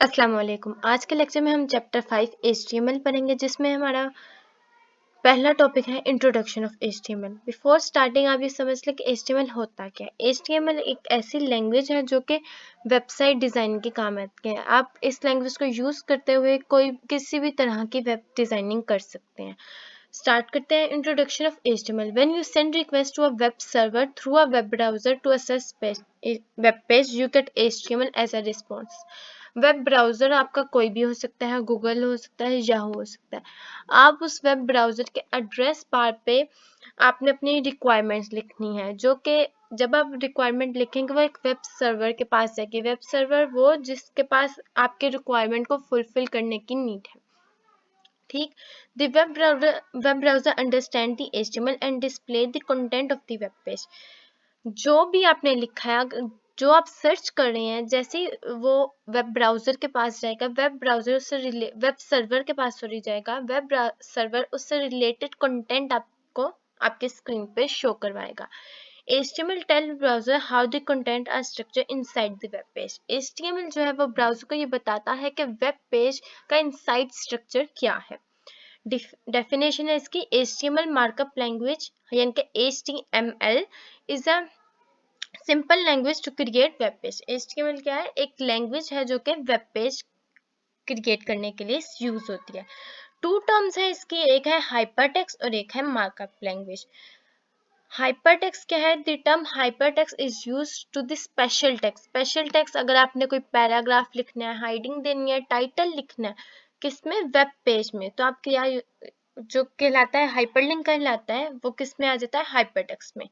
अस्सलाम वालेकुम। आज के लेक्चर में हम चैप्टर 5 HTML पढ़ेंगे, जिसमें हमारा पहला टॉपिक है introduction of HTML। Before starting आप ये समझ लें कि HTML होता क्या है। HTML एक ऐसी लैंग्वेज है जो कि वेबसाइट डिज़ाइन के काम आती है। आप इस लैंग्वेज को यूज़ करते हुए कोई किसी भी तरह की वेब डिज़ाइनिंग कर सकते हैं। स्टार्ट करते हैं introduction of HTML। When you send request to a web server through a web browser to access web page, you get HTML as a response. Web browser आपका कोई भी हो सकता है, गूगल हो सकता है, याहू हो सकता है। आप उस वेब ब्राउजर के एड्रेस बार पे आपने अपनी रिक्वायरमेंट्स लिखनी है, जो कि जब आप रिक्वायरमेंट लिखेंगे वो एक वेब सर्वर के पास जाएगी। वेब सर्वर वो जिसके पास आपके रिक्वायरमेंट को फुलफिल करने की नीड है। ठीक, the web browser understand the HTML and display the content of the web page। जो भी आपने लिखा है, जो आप सर्च कर रहे हैं, जैसे ही वो वेब ब्राउजर के पास जाएगा, वेब ब्राउजर उससे वेब सर्वर के पास सॉरी जाएगा, वेब सर्वर उससे रिलेटेड कंटेंट आपको आपके स्क्रीन पे शो करवाएगा। HTML tell browser how the content are structured inside the web page। HTML जो है वो ब्राउजर को ये बताता है कि वेब पेज का इनसाइड स्ट्रक्चर क्या है। डेफिनेशन है इसकी, HTML मार्कअप लैंग्वेज यानी कि HTML is a simple language to create web page. HTML क्या है? एक लैंग्वेज है जो कि वेब पेज क्रिएट करने के लिए यूज होती है। टू टर्म्स है इसकी, एक है हाइपरटेक्स्ट और एक है मार्कअप लैंग्वेज। हाइपरटेक्स्ट क्या है? The term hypertext is used to the special text. Special text अगर आपने कोई पैराग्राफ लिखना है, हाइडिंग देनी है, टाइटल लिखना है, किसमें? वेब पेज में, तो आप क्या जो कहलाता है हाइपरलिंक कहलाता है, वो किस में आ जाता है? हाइपरटेक्स्ट में।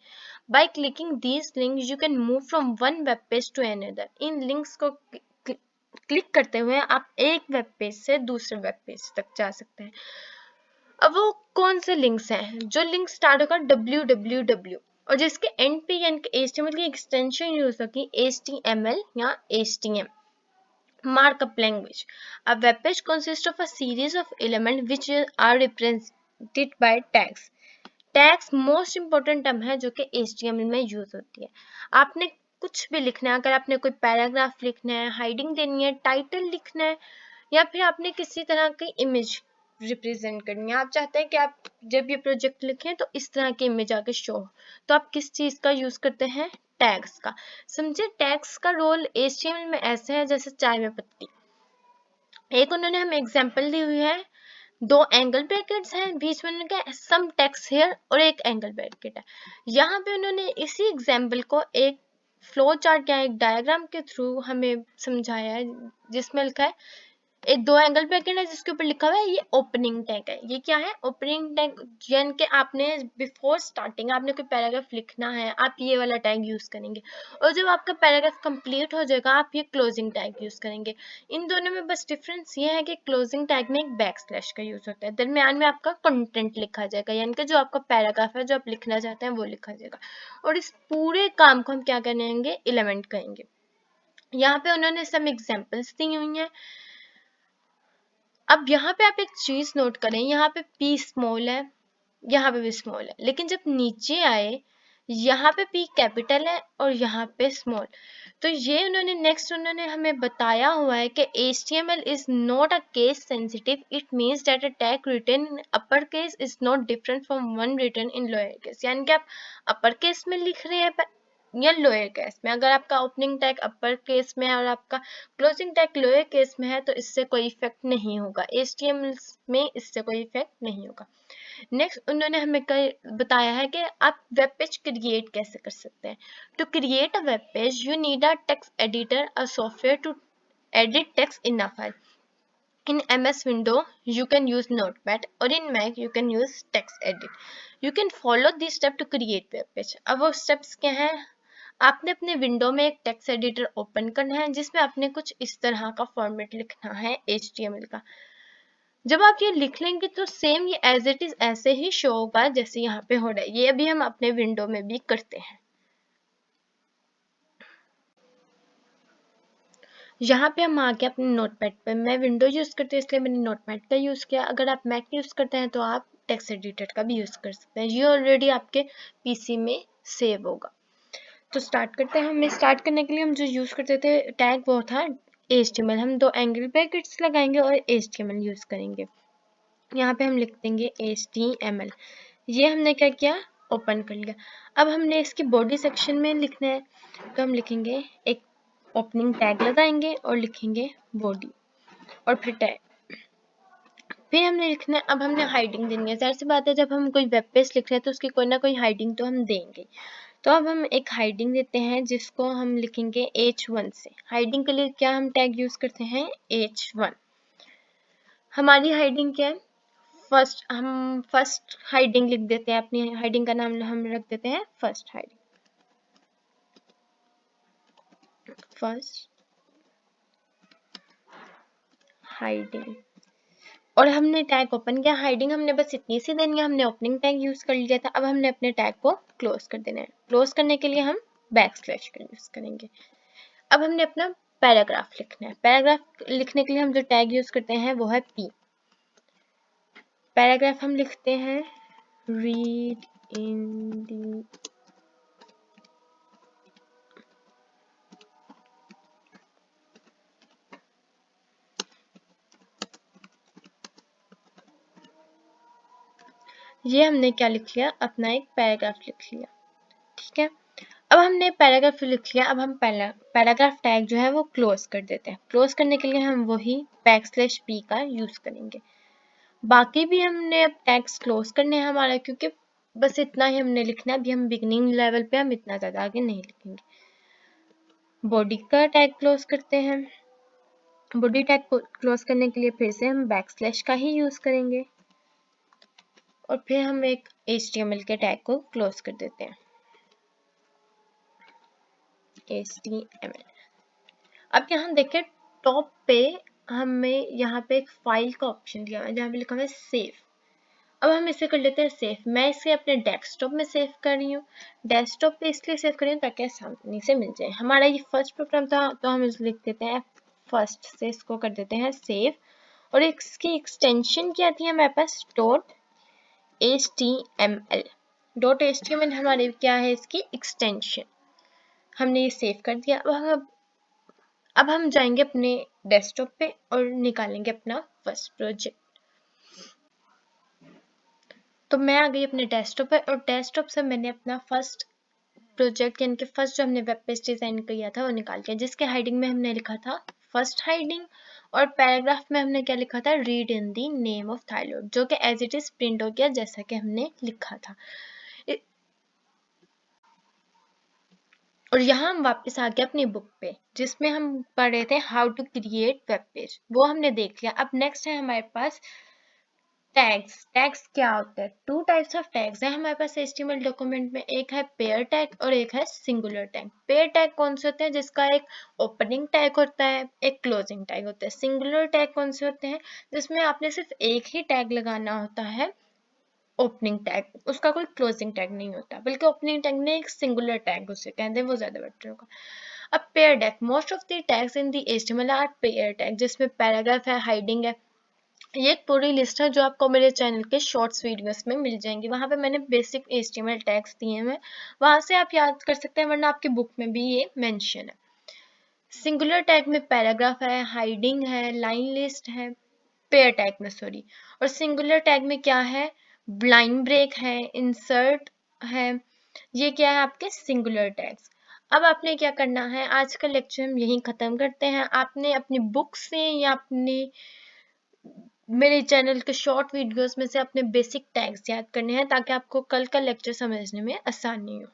By clicking these links you can move from one web page to another. इन लिंक्स को क्लिक करते हुए आप एक वेब पेज से दूसरे वेब पेज तक जा सकते हैं। अब वो कौन से लिंक्स हैं? जो लिंक स्टार्ट होगा www और जिसके एंड पे यानी कि HTML की एक्सटेंशन यूज होगी HTML या HTM। Markup language. A web page consists of a series of elements which are represented by tags. Tags most important term है जो कि HTML में यूज होती है। आपने कुछ भी लिखना है, अगर आपने कोई पैराग्राफ लिखना है, हाइडिंग देनी है, टाइटल लिखना है, या फिर आपने किसी तरह की इमेज रिप्रेजेंट करनी है, आप चाहते हैं कि आप जब ये प्रोजेक्ट लिखें तो इस तरह की इमेज आके शो हो, तो आप किस चीज का यूज करते हैं? टैग्स का। समझे, टैग्स का रोल HTML में ऐसे है जैसे चाय में पत्ती। एक उन्होंने हमें एग्जांपल दी हुई है, दो एंगल ब्रैकेट्स हैं, बीच में उन्होंने सम टेक्स्ट हेयर और एक एंगल ब्रैकेट है। यहाँ पे उन्होंने इसी एग्जांपल को एक फ्लो चार्ट या एक डायग्राम के थ्रू हमें समझाया है, जिसमें लिखा है एक दो एंगल ब्रैकेट है जिसके ऊपर लिखा हुआ है ये ओपनिंग टैग है। ये क्या है? ओपनिंग टैग यानी कि आपने बिफोर स्टार्टिंग आपने कोई पैराग्राफ लिखना है, आप ये वाला टैग यूज करेंगे, और जब आपका पैराग्राफ कंप्लीट हो जाएगा आप ये क्लोजिंग टैग यूज करेंगे। इन दोनों में बस डिफरेंस ये है कि क्लोजिंग टैग में एक बैक स्लैश का यूज होता है, दरमियान में आपका कंटेंट लिखा जाएगा, यानी कि जो आपका पैराग्राफ है जो आप लिखना चाहते हैं वो लिखा जाएगा। और इस पूरे काम को हम क्या करेंगे? एलिमेंट कहेंगे। यहाँ पे उन्होंने सम एग्जाम्पल्स दी हुई हैं। अब यहाँ पे आप एक चीज नोट करें, यहाँ पे P स्मॉल है, यहाँ पे भी स्मॉल है, लेकिन जब नीचे आए यहाँ पे P कैपिटल है और यहाँ पे स्मॉल। तो ये उन्होंने नेक्स्ट उन्होंने हमें बताया हुआ है कि HTML is not a case sensitive। It means that a tag written in upper case is not different from one written in lower case। यानी कि आप अपर केस में लिख रहे हैं या लोअर केस में, अगर आपका ओपनिंग टैग अपर केस में है और आपका क्लोजिंग टैग लोअर केस में है तो इससे कोई इफेक्ट नहीं होगा, HTML में इससे कोई इफेक्ट नहीं होगा। नेक्स्ट उन्होंने हमें बताया है कि आप वेब पेज क्रिएट कैसे कर सकते हैं। To create a web page you need a text editor, a software to edit text in a file. In MS Window you can use Notepad or in Mac you can use text edit. You can follow these steps to create web page। अब वो steps क्या हैं? आपने अपने window में एक text editor open करना है जिसमें आपने कुछ इस तरह का फॉर्मेट लिखना है HTML का। जब आप ये लिख लेंगे तो सेम ये एज इट इज ऐसे ही शो होगा जैसे यहाँ पे हो रहा है। ये अभी हम अपने विंडो में भी करते हैं। यहाँ पे हम आ गए अपने नोटपैड पे। मैं विंडो यूज करती हूँ इसलिए मैंने नोटपैड का यूज किया। अगर आप मैक यूज करते हैं तो आप टेक्स्ट एडिटर का भी यूज कर सकते हैं। ये ऑलरेडी आपके पीसी में सेव होगा। तो स्टार्ट करते हैं। हमें स्टार्ट करने के लिए हम जो यूज करते थे टैग वो था HTML, हम 2 एंगल ब्रैकेट्स लगाएंगे और HTML यूज करेंगे। यहाँ पे हम लिख देंगे HTML। ये हमने क्या किया, ओपन कर लिया। अब हमने इसकी बॉडी सेक्शन में लिखना है, तो हम लिखेंगे एक ओपनिंग टैग लगाएंगे और लिखेंगे बॉडी और फिर टैग। फिर हमने लिखना है, अब हमने हाइडिंग देनी है। जाहिर सी बात है, जब हम कोई वेब पेज लिख रहे हैं तो उसकी कोई ना कोई हाइडिंग तो हम देंगे। तो अब हम एक हाइडिंग देते हैं जिसको हम लिखेंगे H1 से। हाइडिंग के लिए क्या हम टैग यूज करते हैं, H1। हमारी हाइडिंग क्या है, हम फर्स्ट हाइडिंग लिख देते हैं। अपनी हाइडिंग का नाम हम रख देते हैं फर्स्ट हाइडिंग, फर्स्ट हाइडिंग। और हमने टैग ओपन किया। हाइडिंग हमने बस इतनी सी देनी है, हमने ओपनिंग टैग यूज कर लिया था। अब हमने अपने टैग को क्लोज कर देना है। क्लोज करने के लिए हम बैकस्लैश का यूज करेंगे। अब हमने अपना पैराग्राफ लिखना है। पैराग्राफ लिखने के लिए हम जो टैग यूज करते हैं वो है P। पैराग्राफ हम लिखते हैं रीड इन दी ये हमने क्या लिख लिया, अपना एक पैराग्राफ लिख लिया। ठीक है, अब हमने पैराग्राफ लिख लिया। अब हम पैराग्राफ टैग जो है वो क्लोज कर देते हैं। क्लोज करने के लिए हम वही बैकस्लैश P का यूज करेंगे। बाकी भी हमने अब टैग्स क्लोज करने हैं हमारा, क्योंकि बस इतना ही हमने लिखना है। अभी हम बिगनिंग लेवल पे हम इतना ज्यादा आगे नहीं लिखेंगे। बॉडी का टैग क्लोज करते हैं। बॉडी टैग क्लोज करने के लिए फिर से हम बैकस्लैश का ही यूज करेंगे और फिर हम एक HTML के टैग को क्लोज कर देते हैं, HTML। अब यहाँ देखें टॉप पे हमें यहाँ पे एक फाइल का ऑप्शन दिया हुआ है जहाँ पे लिखा हुआ है सेव। अब हम इसे कर लेते हैं सेव। मैं इसे अपने डेस्कटॉप में सेव कर रही हूँ। डेस्कटॉप पे इसलिए सेव कर रही हूँ ताकि आसानी से मिल जाए। हमारा ये फर्स्ट प्रोग्राम था तो हम इसे लिख देते हैं फर्स्ट से, इसको कर देते हैं सेव। और इसकी एक्सटेंशन क्या थी हमारे पास, .html। .html हमारे क्या है, इसकी एक्सटेंशन। हमने ये सेव कर दिया। अब हम जाएंगे अपने डेस्कटॉप पे और निकालेंगे अपना फर्स्ट प्रोजेक्ट। तो मैं आ गई अपने डेस्कटॉप पे और डेस्कटॉप से मैंने अपना फर्स्ट प्रोजेक्ट यानी कि फर्स्ट जो हमने वेब पेज डिजाइन किया था वो निकाल लिया, जिसके हाइडिंग में हमने लिखा था फर्स्ट हाइडिंग और पैराग्राफ में हमने क्या लिखा था, read in the name of thyroid, जो कि एज इट इज प्रिंट हो गया जैसा कि हमने लिखा था। और यहाँ हम वापस आ गए अपनी बुक पे जिसमें हम पढ़ रहे थे how to create web page, वो हमने देख लिया। अब नेक्स्ट है हमारे पास टैग्स। टैग्स क्या होता है, टू टाइप्स ऑफ टैग्स है हमारे पास HTML डॉक्यूमेंट में। एक है पेयर टैग और एक है सिंगुलर टैग। पेयर टैग कौन से होते हैं, जिसका एक ओपनिंग टैग होता है, एक क्लोजिंग टैग होता है। सिंगुलर टैग कौन से होते हैं, जिसमें आपने सिर्फ एक ही टैग लगाना होता है, ओपनिंग टैग, उसका कोई क्लोजिंग टैग नहीं होता, बल्कि ओपनिंग टैग ने एक सिंगुलर टैग उसे कहते हैं, वो ज्यादा बेटर होगा। अब pair tag, most of the tags in the HTML are pair tag, जिसमें पैराग्राफ है, हाइडिंग है। ये एक पूरी लिस्ट है जो आपको मेरे चैनल के शॉर्ट्स वीडियोस में मिल जाएंगी। वहां पे मैंने बेसिक HTML टैग्स दिए हैं, वहां से आप याद कर सकते हैं, वरना आपकी बुक में भी ये मेंशन है। सिंगुलर टैग में पैराग्राफ है, हाइडिंग है, लाइन लिस्ट है, पेयर टैग में सॉरी। और सिंगुलर टैग में क्या है, ब्लाइंड ब्रेक है, इंसर्ट है। ये क्या है, आपके सिंगुलर टैग्स। अब आपने क्या करना है, आज का लेक्चर हम यहीं खत्म करते हैं। आपने अपनी बुक से या अपने मेरे चैनल के शॉर्ट वीडियोस में से अपने बेसिक टैग्स याद करने हैं ताकि आपको कल का लेक्चर समझने में आसानी हो।